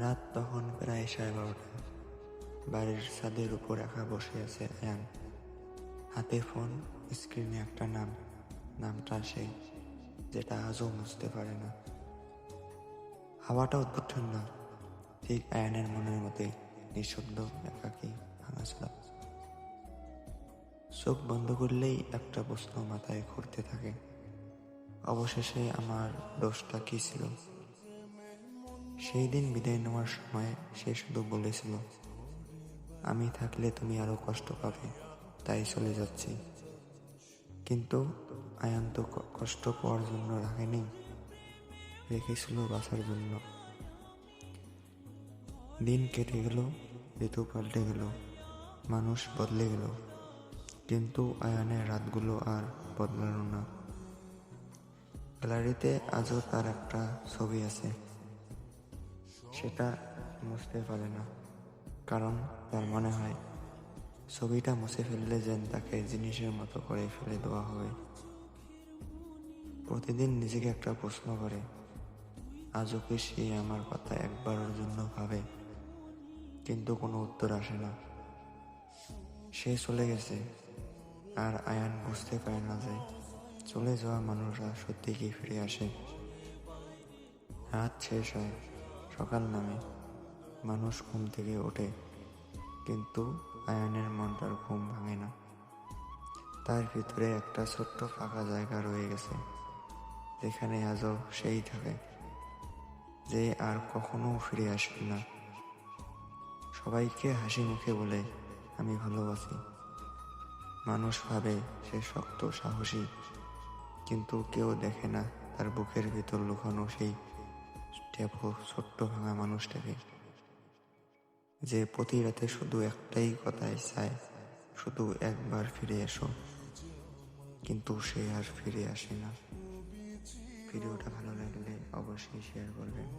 রাত তখন প্রায় 12:30। বাড়ির ছাদের উপর একা বসে আছে আয়ান, হাতে ফোন, স্ক্রিনে একটা নাম। নামটা সেই, যেটা আজও মুছতে পারে না। হাওয়াটা অদ্ভুত ঠান্ডা, ঠিক আয়ানের মনের মতোই, নিঃশব্দ, একাকী, ভাঙাচোরা। চোখ বন্ধ করলেই একটা প্রশ্ন মাথায় ঘুরতে থাকে, অবশেষে আমার দোষটা কি ছিল? সেই দিন বিদায় নেওয়ার সময় সে শুধু বলেছিল, আমি থাকলে তুমি আরো কষ্ট পাবে, তাই চলে যাচ্ছি। কিন্তু আয়ান তো কষ্ট পাওয়ার জন্য রাখেনি, রেখেছিল বাঁচার জন্য। দিন কেটে গেল, ঋতু পাল্টে গেল, মানুষ বদলে গেল, কিন্তু আয়ানের রাতগুলো আর বদলালো না। গ্যালারিতে আজও তার একটা ছবি আছে, সেটা মুছতে পারে না, কারণ তার মনে হয় ছবিটা মুছে ফেললে যেন তাকে জিনিসের মতো করে ফেলে দেওয়া হবে। প্রতিদিন নিজেকে একটা প্রশ্ন করে, আজও কি সে আমার কথা একবারের জন্য ভাবে? কিন্তু কোনো উত্তর আসে না। সে চলে গেছে, আর আয়ান বুঝতে পারে না যে চলে যাওয়া মানুষরা সত্যি কি ফিরে আসে। রাত শেষ হয়, সকাল নামে, মানুষ ঘুম থেকে ওঠে, কিন্তু আয়ানের মনটার ঘুম ভাঙে না। তার ভিতরে একটা ছোট্ট ফাঁকা জায়গা রয়ে গেছে, যেখানে আজও সেই থাকে, যে আর কখনো ফিরে আসবে না। সবাইকে হাসি মুখে বলে, আমি ভালো আছি। মানুষ ভাবে সে শক্ত, সাহসী, কিন্তু কেউ দেখে না তার বুকের ভিতর লুকানো সেই ছোট্ট ভাঙা মানুষটাকে, যে প্রতি রাতে শুধু একটাই কথাই চায়, শুধু একবার ফিরে এসো। কিন্তু সে আর ফিরে আসে না। ভিডিওটা ভালো লাগলে অবশ্যই শেয়ার করবেন।